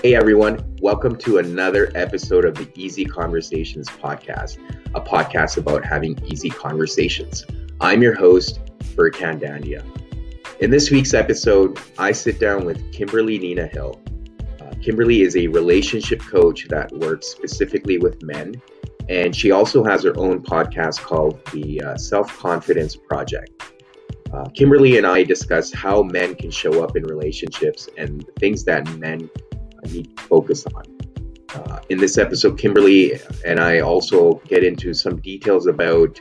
Hey everyone, welcome to another episode of the Easy Conversations podcast, a podcast about having easy conversations. I'm your host, Furkan Dandia. In this week's episode, I sit down with Kimberly Nina Hill. Kimberly is a relationship coach that works specifically with men, and she also has her own podcast called the Self-Confidence Project. Kimberly and I discuss how men can show up in relationships and the things that men need to focus on. In this episode, Kimberly and I also get into some details about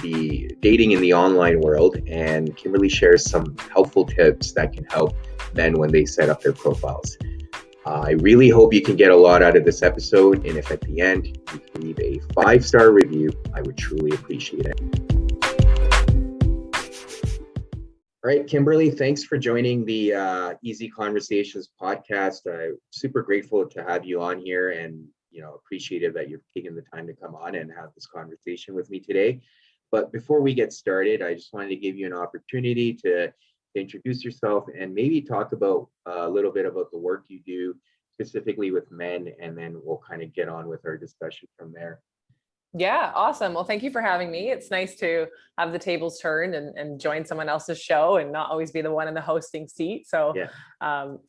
the dating in the online world, and Kimberly shares some helpful tips that can help men when they set up their profiles. I really hope you can get a lot out of this episode, and if at the end you can leave a 5-star review, I would truly appreciate it. All right, Kimberly, thanks for joining the Easy Conversations podcast. I'm super grateful to have you on here, and appreciative that you're taking the time to come on and have this conversation with me today. But before we get started, I just wanted to give you an opportunity to introduce yourself and maybe talk about a little bit about the work you do specifically with men, and then we'll kind of get on with our discussion from there. Yeah, awesome. Well, thank you for having me. It's nice to have the tables turned and join someone else's show and not always be the one in the hosting seat. So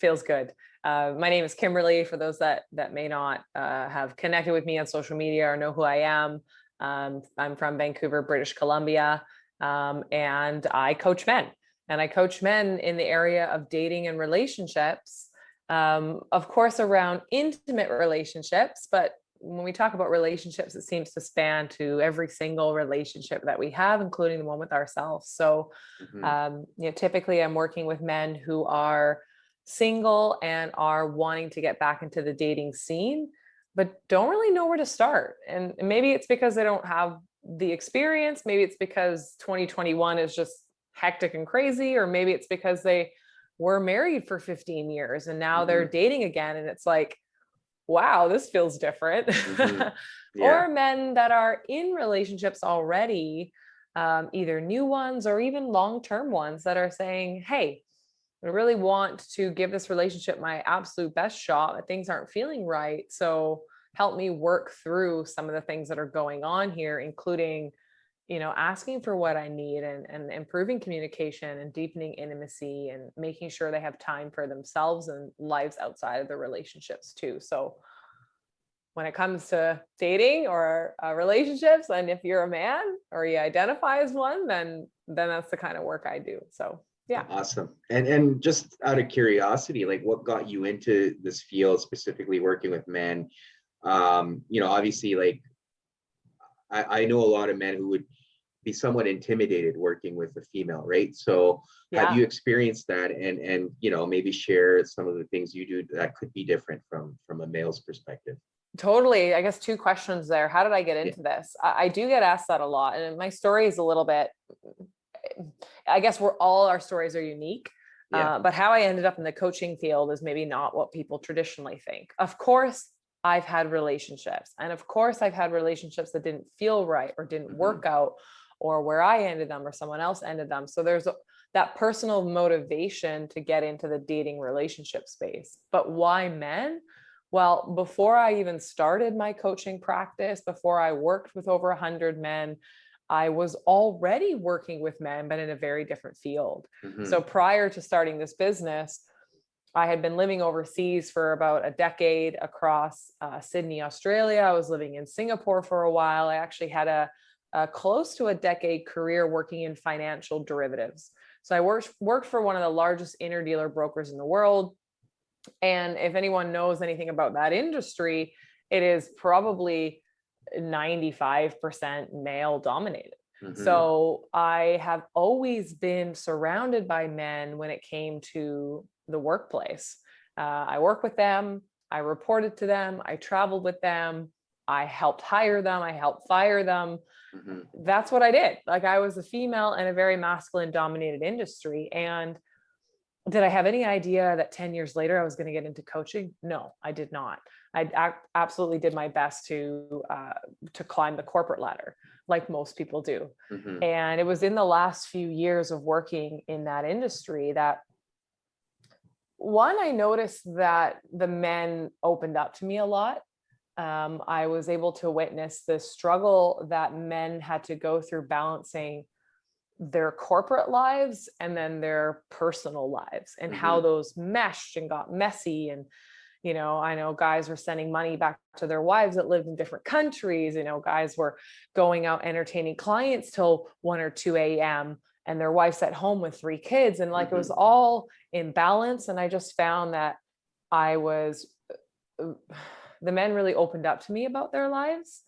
feels good. My name is Kimberly. For those that may not have connected with me on social media or know who I am, I'm from Vancouver, British Columbia, and I coach men. And I coach men in the area of dating and relationships, of course, around intimate relationships, but when we talk about relationships, it seems to span to every single relationship that we have, including the one with ourselves. So, typically I'm working with men who are single and are wanting to get back into the dating scene, but don't really know where to start. And maybe it's because they don't have the experience. Maybe it's because 2021 is just hectic and crazy, or maybe it's because they were married for 15 years and now they're dating again. And it's like, wow, this feels different. Or men that are in relationships already, either new ones or even long-term ones that are saying, hey, I really want to give this relationship my absolute best shot, but things aren't feeling right. So help me work through some of the things that are going on here, including asking for what I need and improving communication and deepening intimacy and making sure they have time for themselves and lives outside of their relationships too. So when it comes to dating or relationships, and if you're a man or you identify as one, then that's the kind of work I do. So yeah. Awesome. And just out of curiosity, like what got you into this field, specifically working with men? Obviously, like I know a lot of men who would be somewhat intimidated working with a female, right? So have you experienced that, and maybe share some of the things you do that could be different from a male's perspective? Totally. I guess 2 questions there. How did I get into this? I do get asked that a lot, and my story is a little bit, I guess our stories are unique, but how I ended up in the coaching field is maybe not what people traditionally think. Of course, I've had relationships, and of course I've had relationships that didn't feel right or didn't work out, or where I ended them or someone else ended them. So there's that personal motivation to get into the dating relationship space. But why men? Well, before I even started my coaching practice, before I worked with over 100 men, I was already working with men, but in a very different field. So prior to starting this business, I had been living overseas for about a decade across Sydney, Australia. I was living in Singapore for a while. I actually had a close to a decade career working in financial derivatives. So I worked for one of the largest interdealer brokers in the world. And if anyone knows anything about that industry, it is probably 95% male dominated. So I have always been surrounded by men when it came to the workplace. I worked with them, I reported to them, I traveled with them, I helped hire them, I helped fire them. That's what I did. Like, I was a female in a very masculine dominated industry. And did I have any idea that 10 years later I was going to get into coaching? No, I did not. I absolutely did my best to climb the corporate ladder, like most people do. And it was in the last few years of working in that industry that One, I noticed that the men opened up to me a lot. I was able to witness the struggle that men had to go through balancing their corporate lives and then their personal lives, and how those meshed and got messy. And, I know guys were sending money back to their wives that lived in different countries. Guys were going out entertaining clients till 1 or 2 a.m. and their wife's at home with 3 kids. And like, it was all in balance. And I just found that the men really opened up to me about their lives.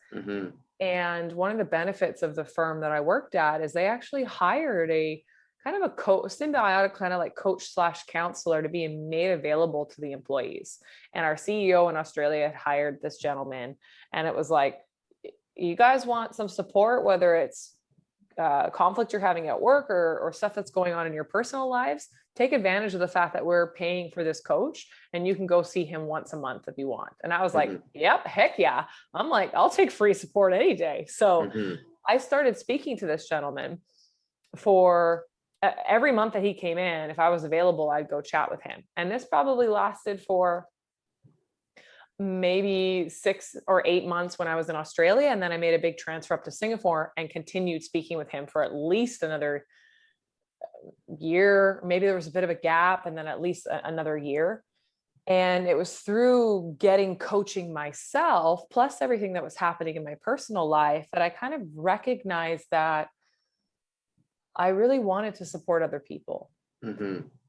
And one of the benefits of the firm that I worked at is they actually hired a kind of a symbiotic kind of like coach/counselor to be made available to the employees. And our CEO in Australia had hired this gentleman, and it was like, you guys want some support, whether it's conflict you're having at work or stuff that's going on in your personal lives, take advantage of the fact that we're paying for this coach and you can go see him once a month if you want. And I was like, yep, heck yeah. I'm like, I'll take free support any day. So I started speaking to this gentleman for every month that he came in. If I was available, I'd go chat with him. And this probably lasted for maybe 6 or 8 months when I was in Australia. And then I made a big transfer up to Singapore and continued speaking with him for at least another year. Maybe there was a bit of a gap, and then at least another year. And it was through getting coaching myself, plus everything that was happening in my personal life, that I kind of recognized that I really wanted to support other people.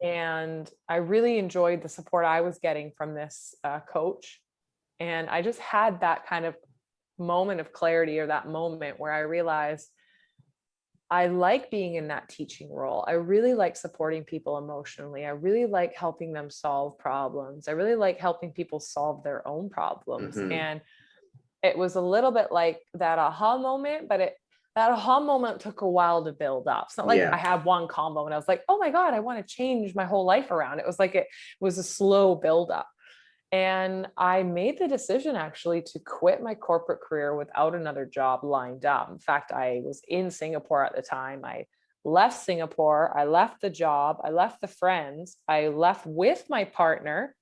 And I really enjoyed the support I was getting from this coach. And I just had that kind of moment of clarity, or that moment where I realized I like being in that teaching role. I really like supporting people emotionally. I really like helping them solve problems. I really like helping people solve their own problems. And it was a little bit like that aha moment, but that aha moment took a while to build up. It's not like I had one combo and I was like, oh my God, I want to change my whole life around. It was like, it was a slow buildup. And I made the decision actually to quit my corporate career without another job lined up. In fact, I was in Singapore at the time. I left Singapore. I left the job. I left the friends. I left with my partner.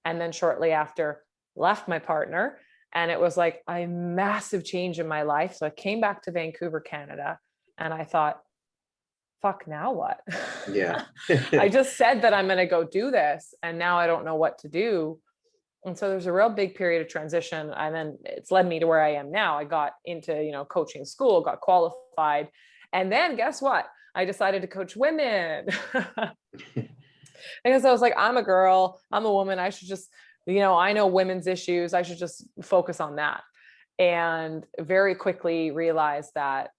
And then shortly after, left my partner. And it was like a massive change in my life. So I came back to Vancouver, Canada, and I thought, fuck, now what? I just said that I'm going to go do this, and now I don't know what to do. And so there's a real big period of transition. And then it's led me to where I am now. I got into, coaching school, got qualified. And then guess what? I decided to coach women because I was like, I'm a girl, I'm a woman. I should just, I know women's issues. I should just focus on that. And very quickly realized that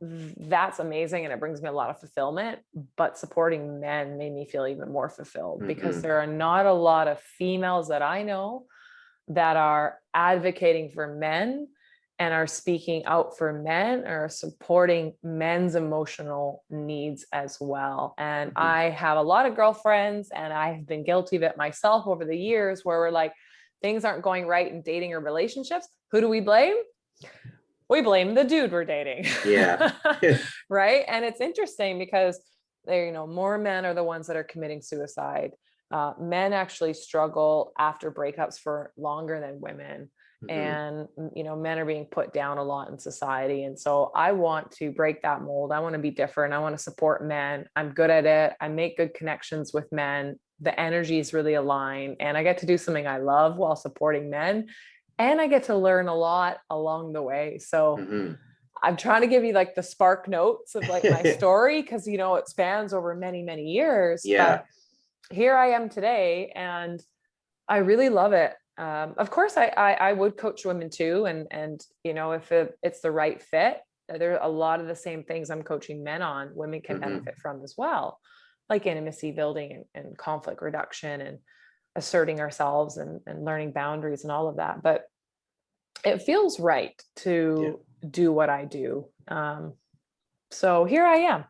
that's amazing and it brings me a lot of fulfillment, but supporting men made me feel even more fulfilled because there are not a lot of females that I know that are advocating for men and are speaking out for men or supporting men's emotional needs as well. And I have a lot of girlfriends, and I have been guilty of it myself over the years, where we're like, things aren't going right in dating or relationships. Who do we blame? We blame the dude we're dating. Yeah. Right. And it's interesting because more men are the ones that are committing suicide. Men actually struggle after breakups for longer than women. And, men are being put down a lot in society. And so I want to break that mold. I want to be different. I want to support men. I'm good at it. I make good connections with men. The energy is really aligned, and I get to do something I love while supporting men. And I get to learn a lot along the way. So I'm trying to give you like the spark notes of like my story, because, it spans over many, many years. Yeah. But here I am today, and I really love it. Of course, I would coach women too. And if it's the right fit, there are a lot of the same things I'm coaching men on, women can benefit from as well, like intimacy building and conflict reduction and asserting ourselves and learning boundaries and all of that. But it feels right to do what I do. So here I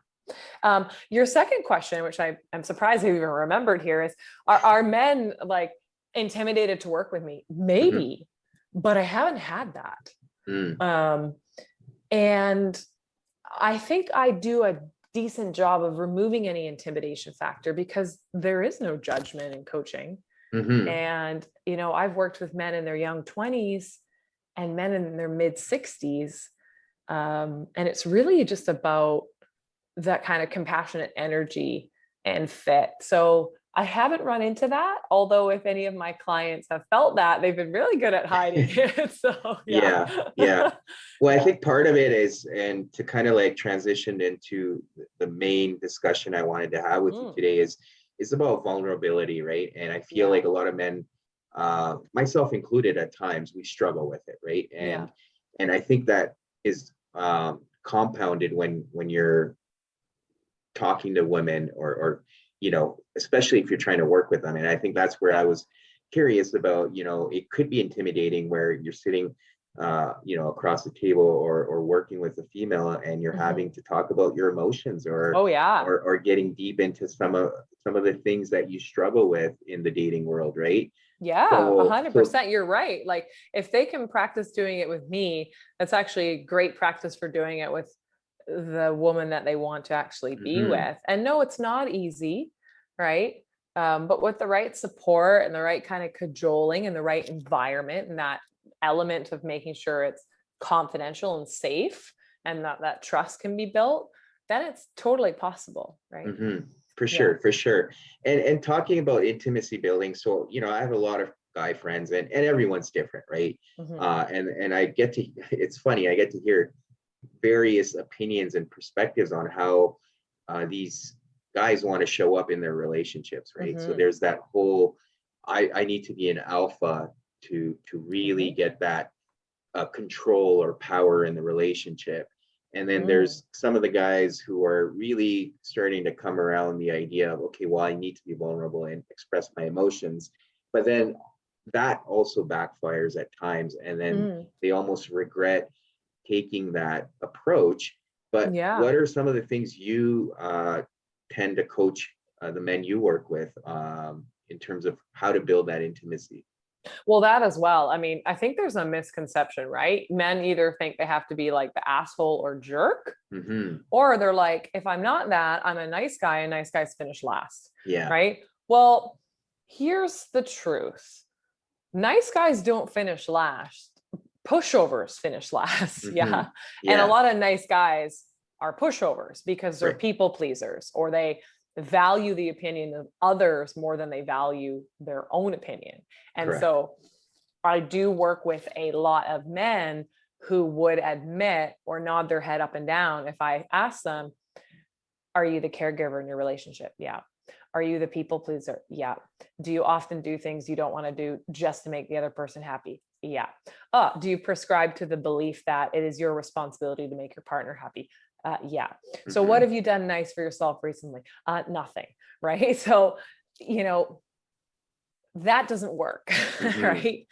am. Your second question, which I'm surprised I even remembered here, is are men like intimidated to work with me? Maybe, but I haven't had that. And I think I do a decent job of removing any intimidation factor, because there is no judgment in coaching. And, I've worked with men in their young 20s and men in their mid 60s. And it's really just about that kind of compassionate energy and fit. So I haven't run into that. Although if any of my clients have felt that, they've been really good at hiding it. So yeah. Well, I think part of it is, and to kind of like transition into the main discussion I wanted to have with you today is about vulnerability, right? And I feel like a lot of men, myself included at times, we struggle with it, right? And I think that is compounded when you're talking to women or especially if you're trying to work with them. And I think that's where I was curious about, it could be intimidating where you're sitting across the table or working with a female and you're having to talk about your emotions or getting deep into some of the things that you struggle with in the dating world, right? Yeah, 100%. You're right. Like if they can practice doing it with me, that's actually great practice for doing it with the woman that they want to actually be with. And no, it's not easy, right? But with the right support and the right kind of cajoling and the right environment and that element of making sure it's confidential and safe and that trust can be built, then it's totally possible, right? For sure. And talking about intimacy building, so I have a lot of guy friends and everyone's different, right? And I get to, it's funny, I get to hear various opinions and perspectives on how these guys want to show up in their relationships, right? So there's that whole I need to be an alpha to really get that control or power in the relationship. And then there's some of the guys who are really starting to come around the idea of, okay, well, I need to be vulnerable and express my emotions. But then that also backfires at times. And then they almost regret taking that approach. But what are some of the things you tend to coach the men you work with in terms of how to build that intimacy? Well, that as well. I mean, I think there's a misconception, right? Men either think they have to be like the asshole or jerk, or they're like, if I'm not that, I'm a nice guy, and nice guys finish last. Right? Well, here's the truth. Nice guys don't finish last. Pushovers finish last. And a lot of nice guys are pushovers because they're people pleasers, or they value the opinion of others more than they value their own opinion. And so I do work with a lot of men who would admit or nod their head up and down if I ask them, are you the caregiver in your relationship? Yeah. Are you the people pleaser? Yeah. Do you often do things you don't want to do just to make the other person happy? Yeah. Do you prescribe to the belief that it is your responsibility to make your partner happy? Yeah. So what have you done nice for yourself recently? Nothing. Right. So, that doesn't work. Right.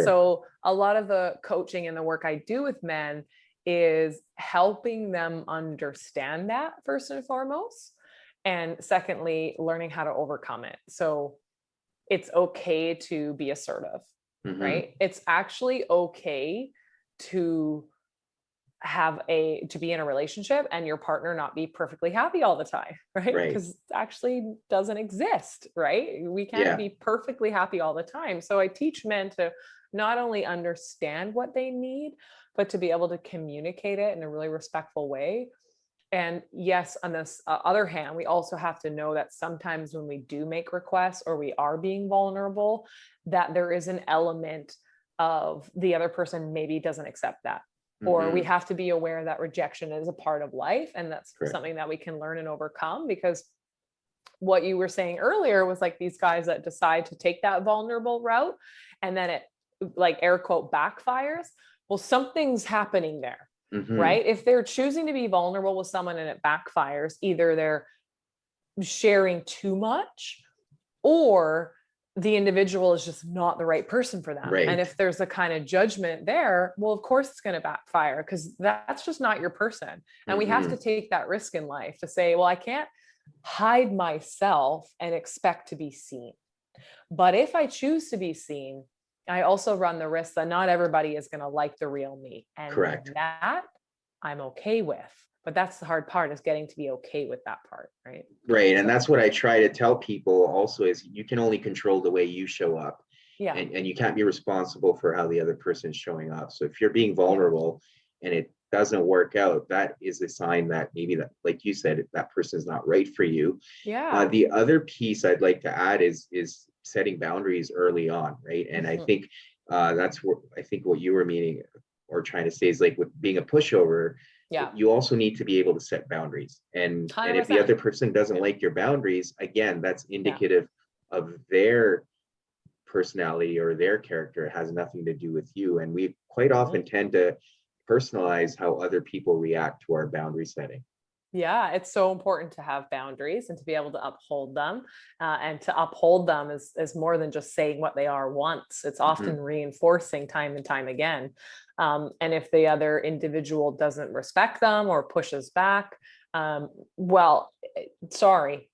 So a lot of the coaching and the work I do with men is helping them understand that first and foremost. And secondly, learning how to overcome it. So it's okay to be assertive, right? It's actually okay to be in a relationship and your partner not be perfectly happy all the time, right? Because it actually doesn't exist, right? We can't be perfectly happy all the time. So I teach men to not only understand what they need, but to be able to communicate it in a really respectful way. And yes, on this other hand, we also have to know that sometimes when we do make requests or we are being vulnerable, that there is an element of the other person maybe doesn't accept that. Or we have to be aware that rejection is a part of life. And that's something that we can learn and overcome, because what you were saying earlier was like these guys that decide to take that vulnerable route and then it, like, air quote, backfires. Well, something's happening there, right? If they're choosing to be vulnerable with someone and it backfires, either they're sharing too much or the individual is just not the right person for them. And if there's a kind of judgment there, well, of course it's going to backfire, because that's just not your person. And we have to take that risk in life to say, well, I can't hide myself and expect to be seen. But if I choose to be seen, I also run the risk that not everybody is going to like the real me. And that I'm okay with. but that's the hard part, is getting to be okay with that part, right? Right. And that's what I try to tell people also, is you can only control the way you show up. Yeah. And you can't be responsible for how the other person's showing up. So if you're being vulnerable and it doesn't work out, that is a sign that maybe, that, like you said, that person is not right for you. Yeah. The other piece I'd like to add is setting boundaries early on, right? And I think that's what I think what you were meaning or trying to say is, like, with being a pushover, you also need to be able to set boundaries. And 100%. if the other person doesn't like your boundaries, again, that's indicative of their personality or their character. It has nothing to do with you. And we quite often tend to personalize how other people react to our boundary setting. Yeah, it's so important to have boundaries and to be able to uphold them. And to uphold them is more than just saying what they are once. It's often reinforcing time and time again. And if the other individual doesn't respect them or pushes back, well, sorry,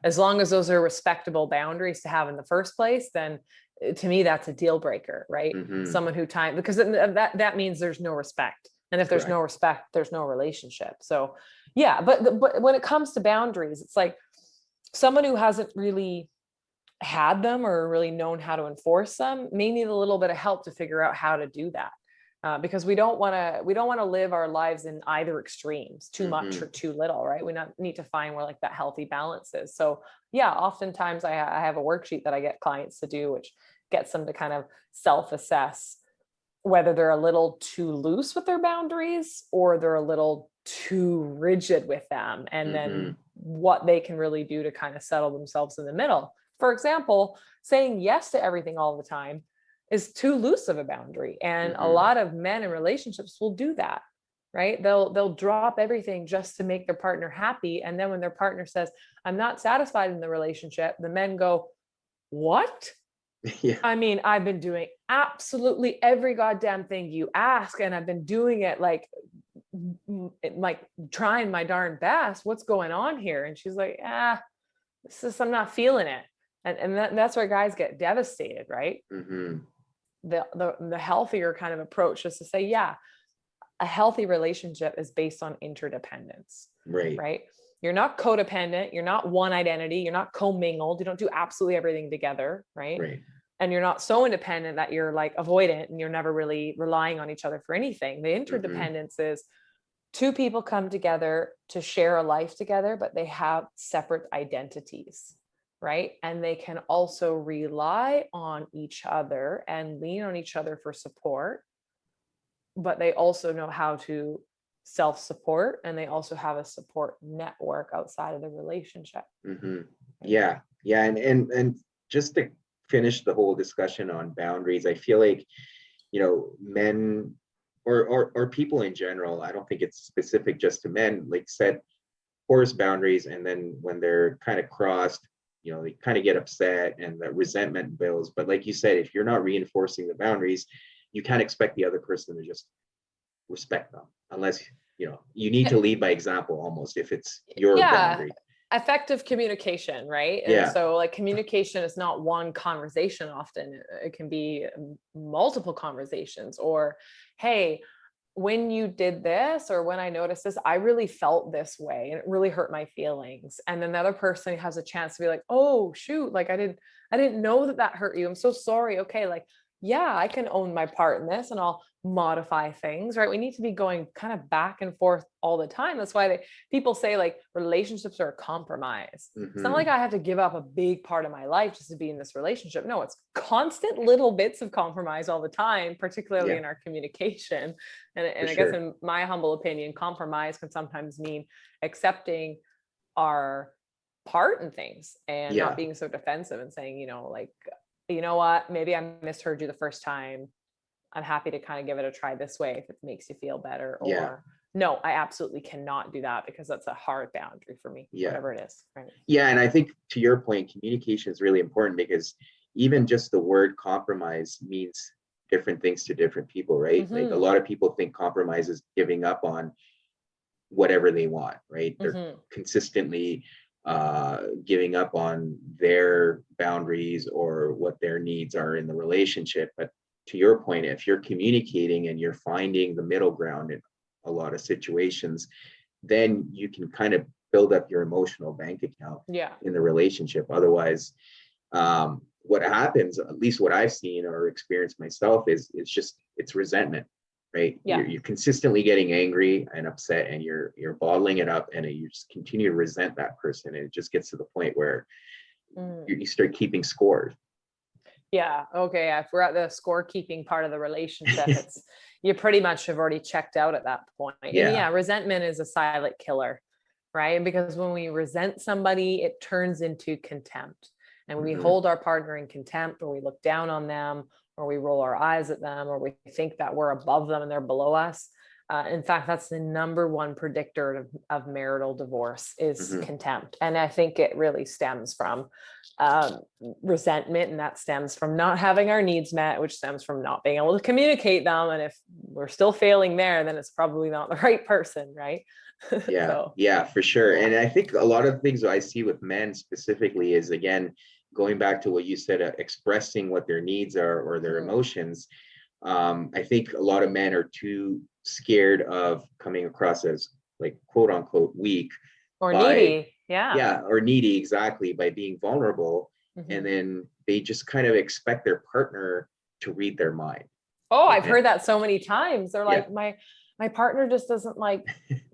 as long as those are respectable boundaries to have in the first place, then to me, that's a deal breaker, right? Someone who because that means there's no respect. And if there's no respect, there's no relationship. So yeah, but when it comes to boundaries, it's like someone who hasn't really had them or really known how to enforce them may need a little bit of help to figure out how to do that. Because we don't want to live our lives in either extremes, too much or too little, right? We need to find where like that healthy balance is. So yeah, oftentimes I have a worksheet that I get clients to do, which gets them to kind of self-assess whether they're a little too loose with their boundaries or they're a little too rigid with them, and then what they can really do to kind of settle themselves in the middle. For example, saying yes to everything all the time is too loose of a boundary. And a lot of men in relationships will do that, right? They'll drop everything just to make their partner happy. And then when their partner says, I'm not satisfied in the relationship, the men go, what? I mean, I've been doing absolutely every goddamn thing you ask, and I've been doing it like trying my darn best. What's going on here? And she's like, I'm not feeling it. And that's where guys get devastated, right? The healthier kind of approach is to say, yeah, a healthy relationship is based on interdependence, right? You're not codependent. You're not one identity. You're not commingled. You don't do absolutely everything together, right? And you're not so independent that you're like avoidant and you're never really relying on each other for anything. The interdependence is two people come together to share a life together, but they have separate identities, right? And they can also rely on each other and lean on each other for support, but they also know how to self-support, and they also have a support network outside of the relationship. Yeah. And just to finish the whole discussion on boundaries, I feel like, men or people in general, I don't think it's specific just to men, like set porous boundaries, and then when they're kind of crossed, they kind of get upset and the resentment builds. But like you said, if you're not reinforcing the boundaries, you can't expect the other person to just respect them, unless you need to lead by example, almost, if it's your boundary. Effective communication, right? And so like communication is not one conversation. Often it can be multiple conversations, or, hey, when you did this, or when I noticed this, I really felt this way and it really hurt my feelings. And then the other person has a chance to be like, oh shoot, like I didn't know that hurt you. I'm so sorry. Okay. Like, yeah, I can own my part in this and I'll modify things, right? We need to be going kind of back and forth all the time. That's why people say like relationships are a compromise. It's not like I have to give up a big part of my life just to be in this relationship. No, it's constant little bits of compromise all the time, particularly in our communication. And I guess in my humble opinion, compromise can sometimes mean accepting our part in things and not being so defensive and saying, like, you know what, maybe I misheard you the first time. I'm happy to kind of give it a try this way if it makes you feel better. Or no, I absolutely cannot do that because that's a hard boundary for me, whatever it is. Right? Yeah. And I think to your point, communication is really important, because even just the word compromise means different things to different people, right? Like a lot of people think compromise is giving up on whatever they want, right? They're consistently giving up on their boundaries or what their needs are in the relationship. But to your point, if you're communicating and you're finding the middle ground in a lot of situations, then you can kind of build up your emotional bank account in the relationship. Otherwise, what happens, at least what I've seen or experienced myself, is it's resentment, right? You're consistently getting angry and upset, and you're bottling it up, and you just continue to resent that person, and it just gets to the point where you start keeping score. Yeah. Okay. If we're at the scorekeeping part of the relationship, it's you pretty much have already checked out at that point. Yeah. And resentment is a silent killer, right? Because when we resent somebody, it turns into contempt. And when we hold our partner in contempt, or we look down on them, or we roll our eyes at them, or we think that we're above them and they're below us. In fact, that's the number one predictor of marital divorce is contempt. And I think it really stems from resentment, and that stems from not having our needs met, which stems from not being able to communicate them. And if we're still failing there, then it's probably not the right person, right? Yeah, for sure. And I think a lot of things I see with men specifically is, again, going back to what you said, expressing what their needs are or their emotions. I think a lot of men are too scared of coming across as, like, quote unquote weak or needy. Or needy, exactly, by being vulnerable. And then they just kind of expect their partner to read their mind. I've heard that so many times. They're like, my partner just doesn't like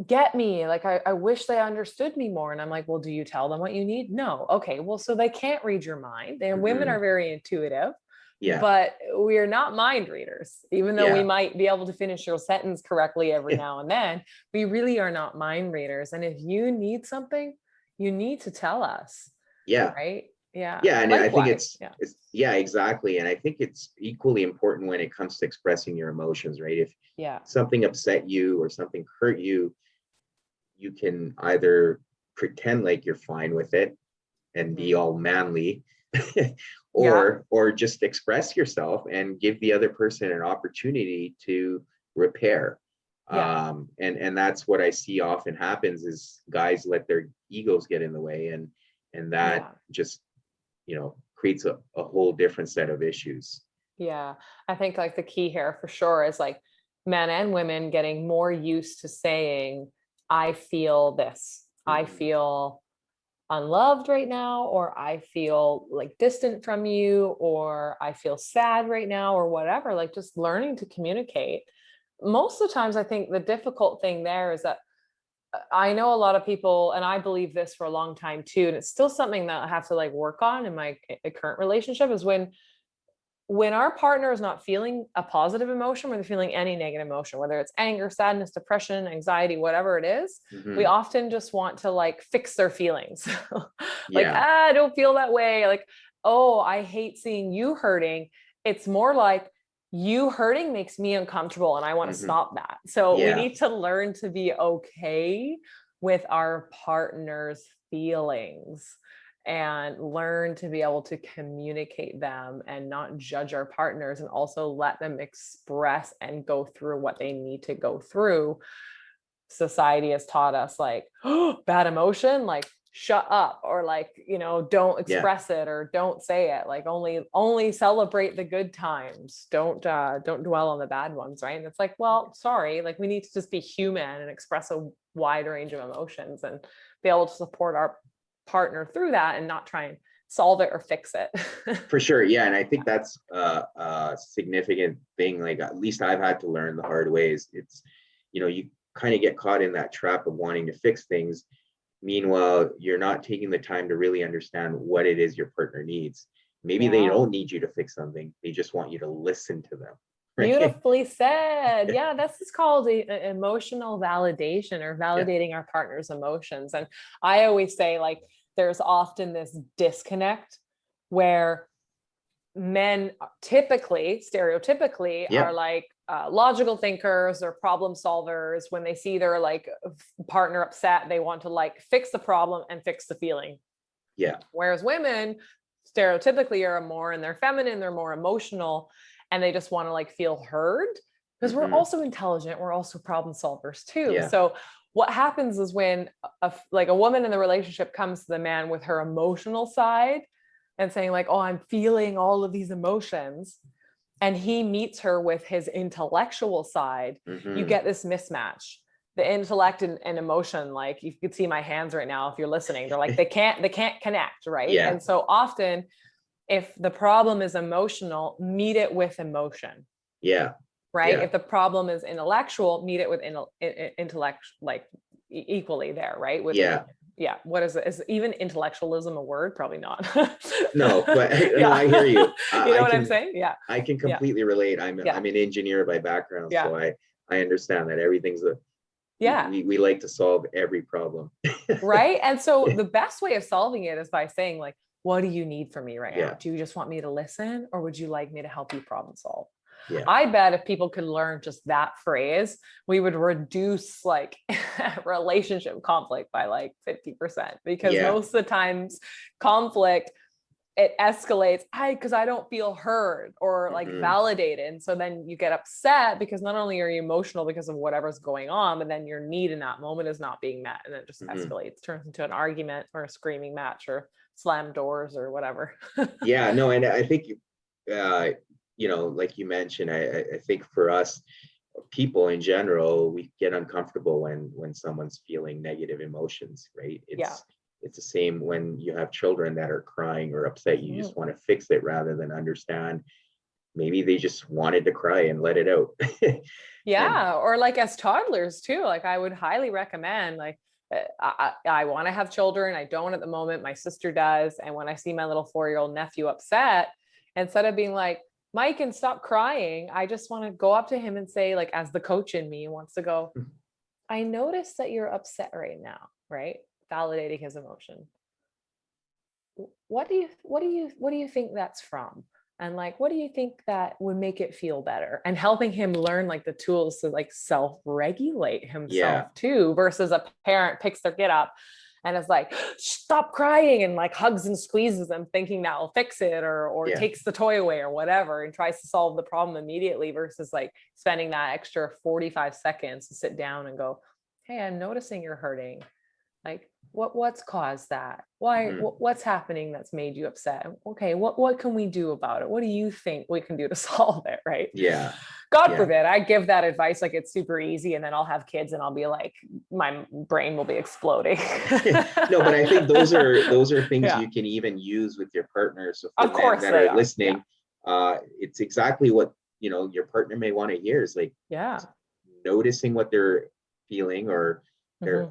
get me. Like, I wish they understood me more. And I'm like, well, do you tell them what you need? No. Okay. Well, so they can't read your mind. And women are very intuitive. But we are not mind readers, even though we might be able to finish your sentence correctly every now and then. We really are not mind readers. And if you need something, you need to tell us. Right. And likewise. I think it's exactly. And I think it's equally important when it comes to expressing your emotions, right? If something upset you or something hurt you, you can either pretend like you're fine with it and be all manly, or just express yourself and give the other person an opportunity to repair. And that's what I see often happens is guys let their egos get in the way, and that just creates a whole different set of issues. I think like the key here for sure is like men and women getting more used to saying, I feel this, I feel unloved right now, or I feel like distant from you, or I feel sad right now, or whatever. Like just learning to communicate. Most of the times I think the difficult thing there is that I know a lot of people, and I believe this for a long time too, and it's still something that I have to like work on in my current relationship, is when our partner is not feeling a positive emotion, when they're feeling any negative emotion, whether it's anger, sadness, depression, anxiety, whatever it is, we often just want to like fix their feelings. I don't feel that way. Like, oh, I hate seeing you hurting. It's more like, you hurting makes me uncomfortable and I want to stop that. So we need to learn to be okay with our partner's feelings and learn to be able to communicate them and not judge our partners, and also let them express and go through what they need to go through. Society has taught us like, bad emotion, like shut up, or like, don't express it, or don't say it, like only celebrate the good times, don't dwell on the bad ones, right? And it's like, well, sorry, like we need to just be human and express a wide range of emotions and be able to support our partner through that and not try and solve it or fix it. For sure. And I think that's a significant thing, like at least I've had to learn the hard ways. It's you kind of get caught in that trap of wanting to fix things. Meanwhile, you're not taking the time to really understand what it is your partner needs. Maybe they don't need you to fix something. They just want you to listen to them. Right? Beautifully said. This is called emotional validation, or validating our partner's emotions. And I always say, like, there's often this disconnect where men stereotypically are like logical thinkers or problem solvers. When they see their like partner upset, they want to like fix the problem and fix the feeling. Whereas women stereotypically are more in their feminine, they're more emotional, and they just want to like feel heard, because we're also intelligent, we're also problem solvers too. So what happens is when a woman in the relationship comes to the man with her emotional side and saying like, oh, I'm feeling all of these emotions, and he meets her with his intellectual side, you get this mismatch. the intellect and emotion, like you could see my hands right now, if you're listening, they're like, they can't connect. Right. Yeah. And so often if the problem is emotional, meet it with emotion. Yeah. Right. Yeah. If the problem is intellectual, meet it with intellect, like equally there. Right. With, yeah. Yeah. What is it? Is even intellectualism a word? Probably not. No, but Yeah. no, I hear you. You know what I'm saying? Yeah. I can completely relate. I'm Yeah. an engineer by background, Yeah. so I understand that everything's Yeah. we like to solve every problem. Right. And so the best way of solving it is by saying, like, what do you need from me right now? Yeah. Do you just want me to listen, or would you like me to help you problem solve? Yeah. I bet if people could learn just that phrase, we would reduce like relationship conflict by like 50%, because Yeah. most of the times conflict, it escalates because I don't feel heard or like validated. And so then you get upset because not only are you emotional because of whatever's going on, but then your need in that moment is not being met. And it just escalates, turns into an argument or a screaming match or slam doors or whatever. Yeah, no, and I think, like you mentioned, I think for us, people in general, we get uncomfortable when someone's feeling negative emotions, right? It's the same when you have children that are crying or upset. You just want to fix it rather than understand. Maybe they just wanted to cry and let it out. Yeah. Or like as toddlers too, like I would highly recommend, like, I want to have children. I don't at the moment. My sister does. And when I see my little 4-year-old nephew upset, instead of being like, Mike, and stop crying, I just want to go up to him and say, like, as the coach in me wants to go, I notice that you're upset right now, right? Validating his emotion. What do you think that's from? And like, what do you think that would make it feel better? And helping him learn like the tools to like self-regulate himself too, versus a parent picks their kid up and is like, stop crying, and like hugs and squeezes them thinking that will fix it, or takes the toy away or whatever and tries to solve the problem immediately, versus like spending that extra 45 seconds to sit down and go, hey, I'm noticing you're hurting. Like, what's caused that? Why, what's happening that's made you upset? Okay, what can we do about it? What do you think we can do to solve it? Right? Yeah. God forbid I give that advice like it's super easy, and then I'll have kids and I'll be like, my brain will be exploding. No, but I think those are things you can even use with your partner. So for men that are listening, it's exactly what your partner may want to hear, is like noticing what they're feeling, or they're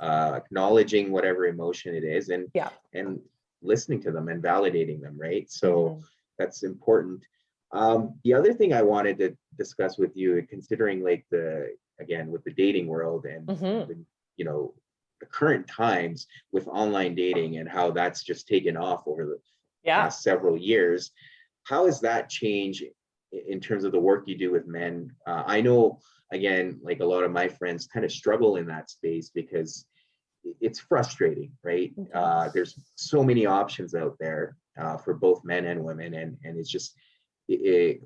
acknowledging whatever emotion it is, and listening to them and validating them, right? So that's important. The other thing I wanted to discuss with you, considering like with the dating world and the current times with online dating and how that's just taken off over the past several years, how has that changed in terms of the work you do with men? I know, again, like a lot of my friends kind of struggle in that space because it's frustrating, right? There's so many options out there for both men and women, and it's just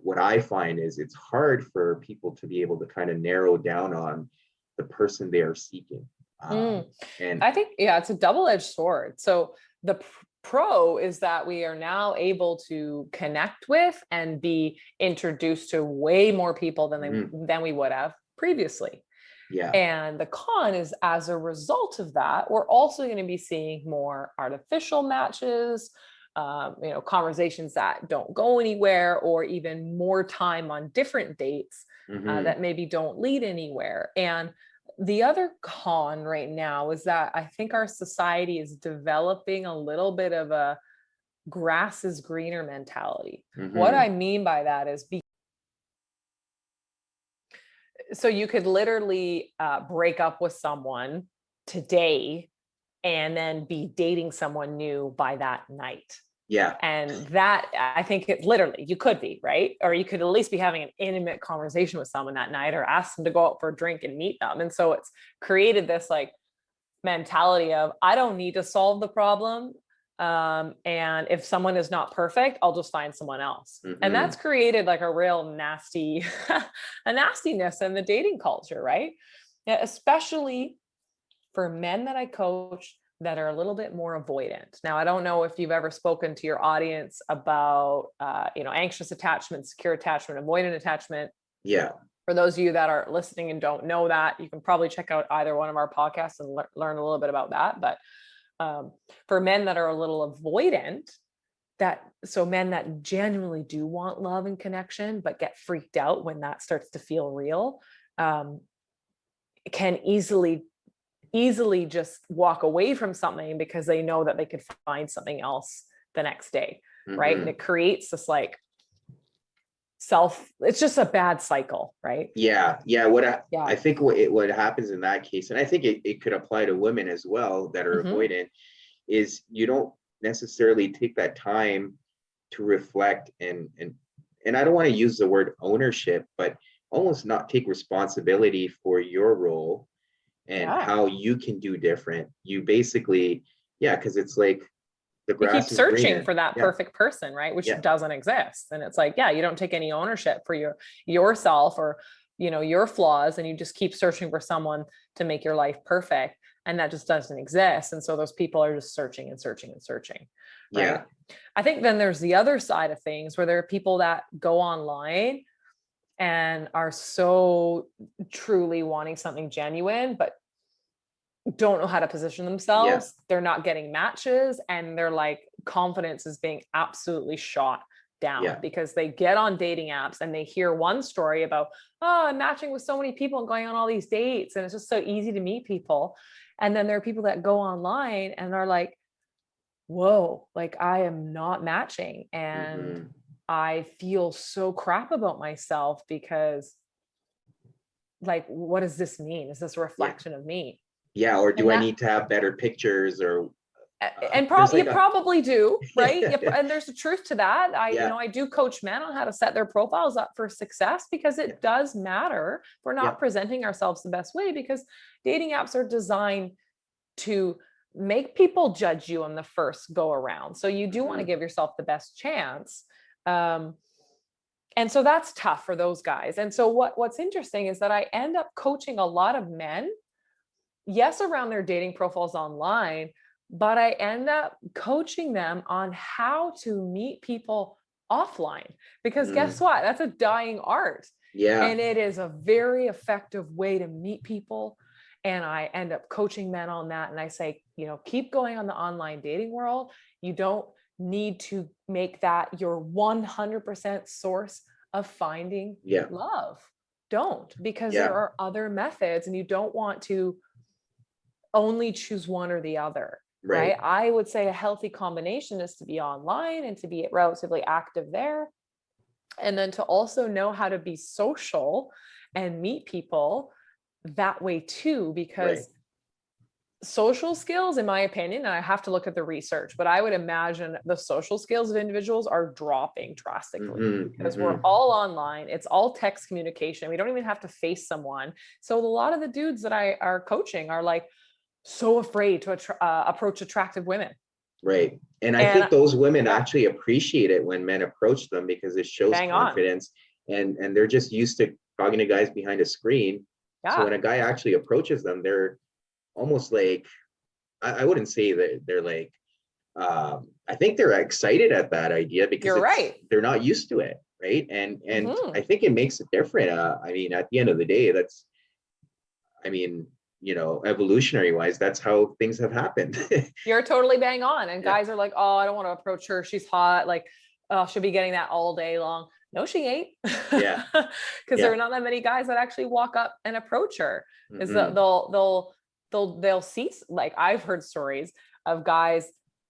what I find is it's hard for people to be able to kind of narrow down on the person they are seeking. And I think it's a double-edged sword. So the pro is that we are now able to connect with and be introduced to way more people than we would have previously. Yeah. And the con is, as a result of that, we're also going to be seeing more artificial matches, conversations that don't go anywhere, or even more time on different dates that maybe don't lead anywhere. And the other con right now is that I think our society is developing a little bit of a grass is greener mentality. What I mean by that is, so you could literally break up with someone today and then be dating someone new by that night. Yeah. And that, I think you could be, right? Or you could at least be having an intimate conversation with someone that night, or ask them to go out for a drink and meet them. And so it's created this like mentality of, I don't need to solve the problem. And if someone is not perfect, I'll just find someone else. And that's created like a real nastiness in the dating culture, right? Yeah, especially for men that I coach that are a little bit more avoidant. Now, I don't know if you've ever spoken to your audience about, anxious attachment, secure attachment, avoidant attachment. Yeah. For those of you that are listening and don't know that, you can probably check out either one of our podcasts and learn a little bit about that. But for men that are a little avoidant, so men that genuinely do want love and connection, but get freaked out when that starts to feel real, can easily just walk away from something because they know that they could find something else the next day. Right. And it creates this like it's just a bad cycle, right? Yeah. I think what happens in that case, and I think it could apply to women as well that are avoidant, is you don't necessarily take that time to reflect and I don't want to use the word ownership, but almost not take responsibility for your role and how you can do different. You basically, because it's like the grass you keep is searching greener. for that perfect person, right? Which doesn't exist. And it's like, you don't take any ownership for yourself or, your flaws, and you just keep searching for someone to make your life perfect. And that just doesn't exist. And so those people are just searching and searching and searching. Right. Yeah. I think then there's the other side of things where there are people that go online and are so truly wanting something genuine, but don't know how to position themselves. They're not getting matches, and their like confidence is being absolutely shot down because they get on dating apps and they hear one story about, I'm matching with so many people and going on all these dates, and it's just so easy to meet people. And then there are people that go online and are like, whoa, like I am not matching. And I feel so crap about myself because like, what does this mean? Is this a reflection of me? Yeah. Or do I need to have better pictures or? And you probably do, right? And there's a truth to that. I do coach men on how to set their profiles up for success because it does matter. We're not presenting ourselves the best way because dating apps are designed to make people judge you on the first go around. So you do want to give yourself the best chance. And so that's tough for those guys. And so what's interesting is that I end up coaching a lot of men, yes, around their dating profiles online, but I end up coaching them on how to meet people offline, because guess what? That's a dying art. Yeah. And it is a very effective way to meet people. And I end up coaching men on that. And I say, keep going on the online dating world. You don't need to make that your 100% source of finding love. Don't, because there are other methods and you don't want to only choose one or the other. Right. I would say a healthy combination is to be online and to be relatively active there. And then to also know how to be social and meet people that way too, because social skills, in my opinion, and I have to look at the research, but I would imagine the social skills of individuals are dropping drastically because we're all online. It's all text communication. We don't even have to face someone. So a lot of the dudes that I are coaching are like, so afraid to approach attractive women. Right. And I think those women actually appreciate it when men approach them because it shows confidence and they're just used to talking to guys behind a screen. So when a guy actually approaches them, they're almost like, I wouldn't say that they're like, I think they're excited at that idea because they're not used to it. Right. And I think it makes it different. I mean, at the end of the day, evolutionary wise, that's how things have happened. You're totally bang on. And guys are like, oh, I don't want to approach her. She's hot. Like, oh, she'll be getting that all day long. No, she ain't. Yeah. Because there are not that many guys that actually walk up and approach her. Is that they'll see, like I've heard stories of guys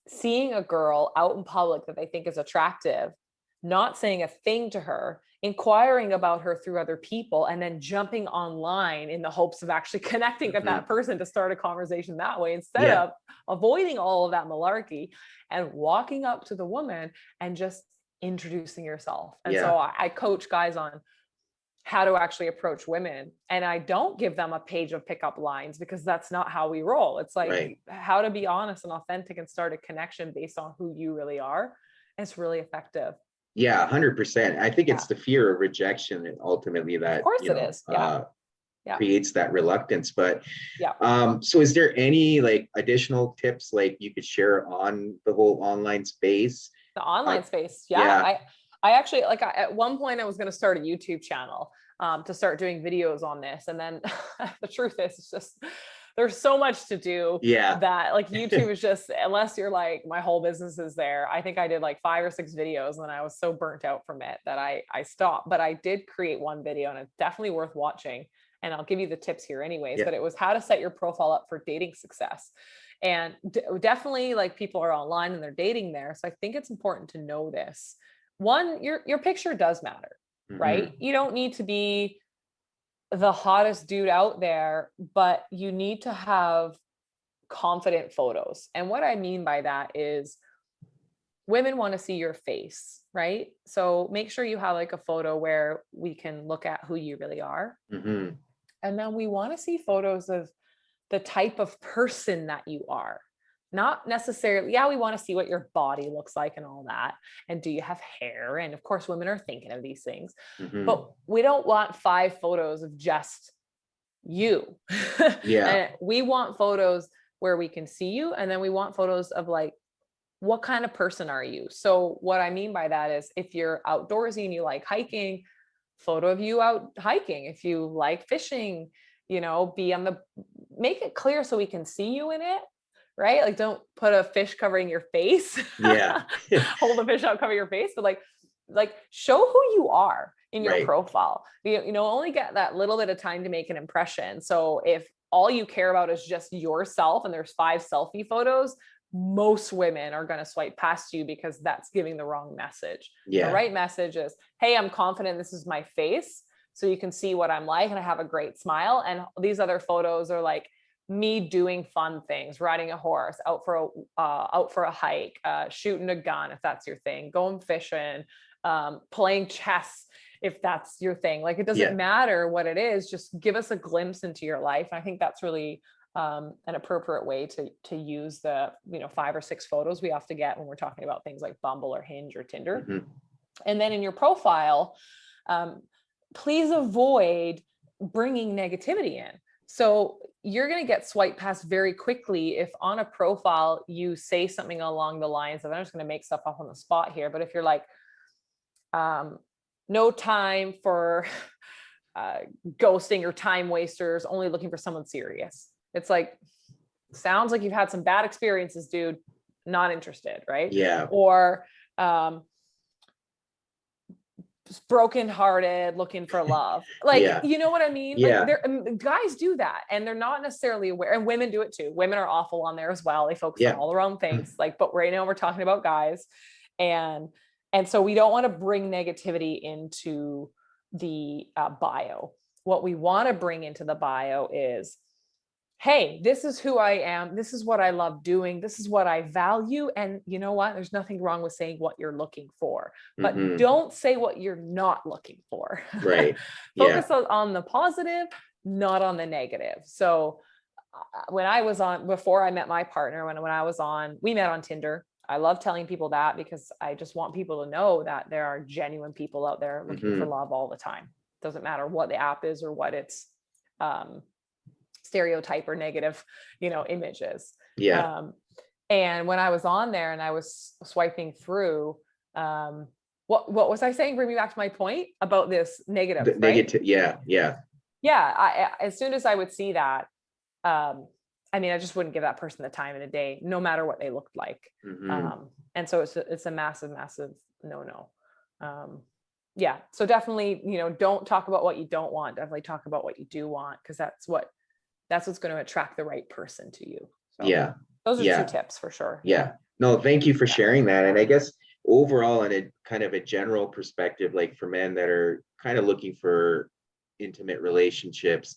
seeing a girl out in public that they think is attractive, not saying a thing to her, inquiring about her through other people, and then jumping online in the hopes of actually connecting with that person to start a conversation that way, instead of avoiding all of that malarkey and walking up to the woman and just introducing yourself. And so I coach guys on how to actually approach women. And I don't give them a page of pickup lines because that's not how we roll. It's like how to be honest and authentic and start a connection based on who you really are. And it's really effective. Yeah, 100%. I think it's the fear of rejection and ultimately that, of course it is. Creates that reluctance. But so is there any like additional tips like you could share on the whole online space? The online space. I actually, at one point I was going to start a YouTube channel. to start doing videos on this. And then the truth is, it's just, there's so much to do that like YouTube is just, unless you're like, my whole business is there. I think I did like 5 or 6 videos and I was so burnt out from it that I stopped, but I did create one video and it's definitely worth watching. And I'll give you the tips here anyways, but it was how to set your profile up for dating success. And definitely like people are online and they're dating there. So I think it's important to know this. One, your picture does matter, right? You don't need to be the hottest dude out there, but you need to have confident photos. And what I mean by that is women want to see your face, right? So make sure you have like a photo where we can look at who you really are. And then we want to see photos of the type of person that you are. Not necessarily, we want to see what your body looks like and all that. And do you have hair? And of course, women are thinking of these things, but we don't want 5 photos of just you. And we want photos where we can see you. And then we want photos of like, what kind of person are you? So what I mean by that is if you're outdoorsy and you like hiking, photo of you out hiking. If you like fishing, you know, make it clear so we can see you in it, right? Like don't put a fish covering your face. Hold the fish out, cover your face, but like show who you are in your profile. You know, only get that little bit of time to make an impression. So if all you care about is just yourself and there's 5 selfie photos, most women are going to swipe past you because that's giving the wrong message. The right message is, hey, I'm confident this is my face. So you can see what I'm like and I have a great smile. And these other photos are like me doing fun things, riding a horse, out for a hike, shooting a gun, if that's your thing, going fishing, playing chess, if that's your thing. Like, it doesn't matter what it is, just give us a glimpse into your life. And I think that's really an appropriate way to use the, 5 or 6 photos we have to get when we're talking about things like Bumble or Hinge or Tinder. And then in your profile, please avoid bringing negativity in. So you're going to get swiped past very quickly if on a profile you say something along the lines of, I'm just going to make stuff up on the spot here, but if you're like, no time for ghosting or time wasters, only looking for someone serious. It's like, sounds like you've had some bad experiences, dude. Not interested, right? Or brokenhearted, looking for love. Like, you know what I mean? Like, guys do that and they're not necessarily aware, and women do it too. Women are awful on there as well. They focus on all the wrong things. Like, but right now we're talking about guys. And so we don't want to bring negativity into the bio. What we want to bring into the bio is, hey, this is who I am. This is what I love doing. This is what I value. And you know what? There's nothing wrong with saying what you're looking for, but don't say what you're not looking for. Focus on the positive, not on the negative. So before I met my partner, when I was on, we met on Tinder. I love telling people that because I just want people to know that there are genuine people out there looking for love all the time. Doesn't matter what the app is or what its stereotype or negative, images. And when I was on there and I was swiping through, what was I saying? Bring me back to my point about this negative. Negative. As soon as I would see that, I just wouldn't give that person the time of the day, no matter what they looked like. And so it's a massive, massive no. So definitely, don't talk about what you don't want. Definitely talk about what you do want, because that's what's going to attract the right person to you. So those are 2 tips for sure. No, thank you for sharing that. And I guess overall, in a kind of a general perspective, like for men that are kind of looking for intimate relationships,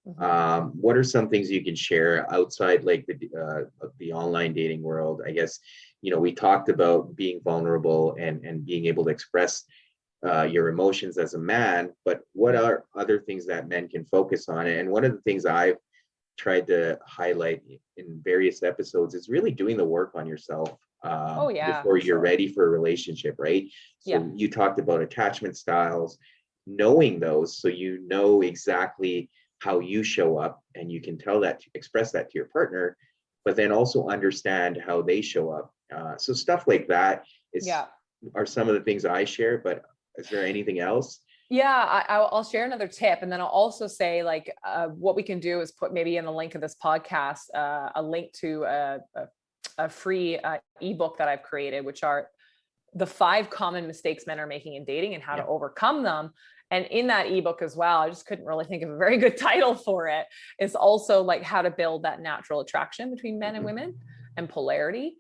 what are some things you can share outside like the online dating world? I guess, we talked about being vulnerable and being able to express your emotions as a man, but what are other things that men can focus on? And one of the things I've tried to highlight in various episodes is really doing the work on yourself before you're ready for a relationship, right? So you talked about attachment styles, knowing those, so you know exactly how you show up and you can express that to your partner, but then also understand how they show up. So stuff like that are some of the things I share, but is there anything else? Yeah, I'll share another tip, and then I'll also say like what we can do is put maybe in the link of this podcast a link to a free ebook that I've created, which are the 5 common mistakes men are making in dating and how to overcome them. And in that ebook as well, I just couldn't really think of a very good title for it. It's also like how to build that natural attraction between men and women and polarity.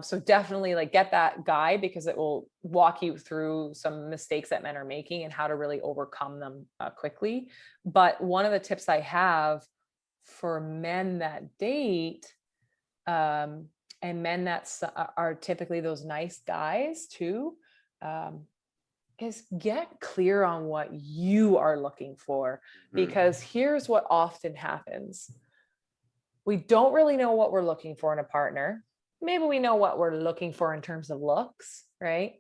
So definitely like get that guide, because it will walk you through some mistakes that men are making and how to really overcome them quickly. But one of the tips I have for men that date, and men that are typically those nice guys too, is get clear on what you are looking for. Because here's what often happens. We don't really know what we're looking for in a partner. Maybe we know what we're looking for in terms of looks, right?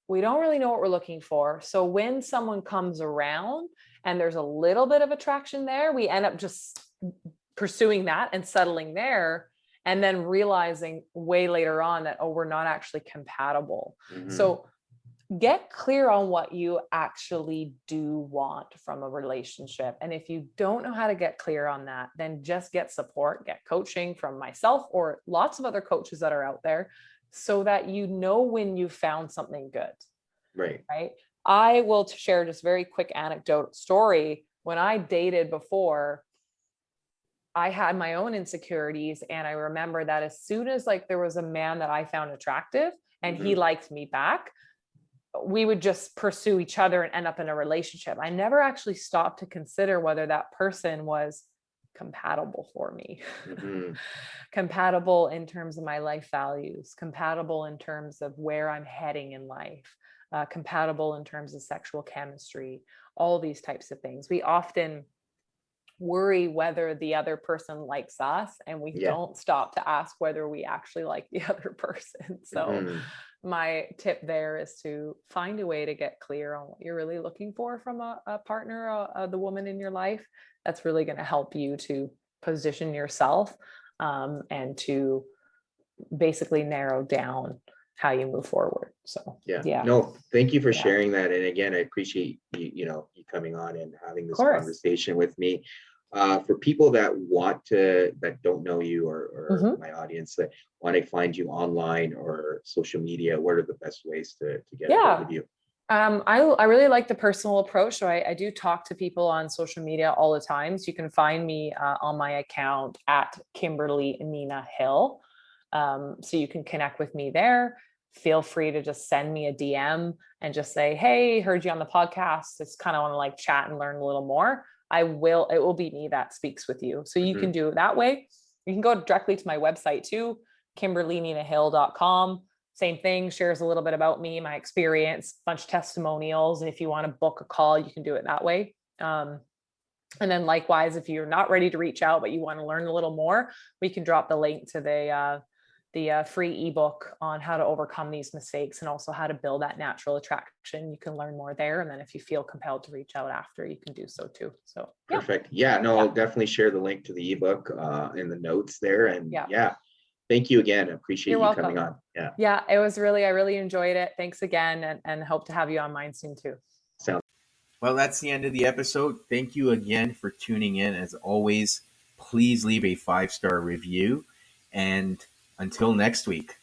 We don't really know what we're looking for. So when someone comes around and there's a little bit of attraction there, we end up just pursuing that and settling there, and then realizing way later on that, oh, we're not actually compatible. So get clear on what you actually do want from a relationship. And if you don't know how to get clear on that, then just get support, get coaching from myself or lots of other coaches that are out there, so that you know when you found something good. Right. I will share just very quick anecdote story. When I dated before, I had my own insecurities. And I remember that as soon as like there was a man that I found attractive and he liked me back, we would just pursue each other and end up in a relationship. I never actually stopped to consider whether that person was compatible for me, compatible in terms of my life values, compatible in terms of where I'm heading in life, compatible in terms of sexual chemistry, all these types of things. We often worry whether the other person likes us, and we don't stop to ask whether we actually like the other person. So my tip there is to find a way to get clear on what you're really looking for from a partner, the woman in your life. That's really going to help you to position yourself and to basically narrow down how you move forward. So no, thank you for sharing that. And again, I appreciate you coming on and having this conversation with me. For people that don't know you, or my audience that want to find you online or social media, what are the best ways to get in touch with you? I really like the personal approach. So I do talk to people on social media all the time. So you can find me on my account at Kimberly Nina Hill. So you can connect with me there. Feel free to just send me a DM and just say, hey, heard you on the podcast. Just kind of want to like chat and learn a little more. It will be me that speaks with you. So you can do it that way. You can go directly to my website too, KimberlyNinaHill.com. Same thing, shares a little bit about me, my experience, bunch of testimonials. And if you want to book a call, you can do it that way. And then likewise, if you're not ready to reach out, but you want to learn a little more, we can drop the link to the free ebook on how to overcome these mistakes and also how to build that natural attraction. You can learn more there. And then if you feel compelled to reach out after, you can do so too. So perfect. I'll definitely share the link to the ebook in the notes there. And thank you again. I appreciate you coming on. It was I really enjoyed it. Thanks again. And hope to have you on mine soon too. Well, that's the end of the episode. Thank you again for tuning in. As always, please leave a 5-star review. And until next week.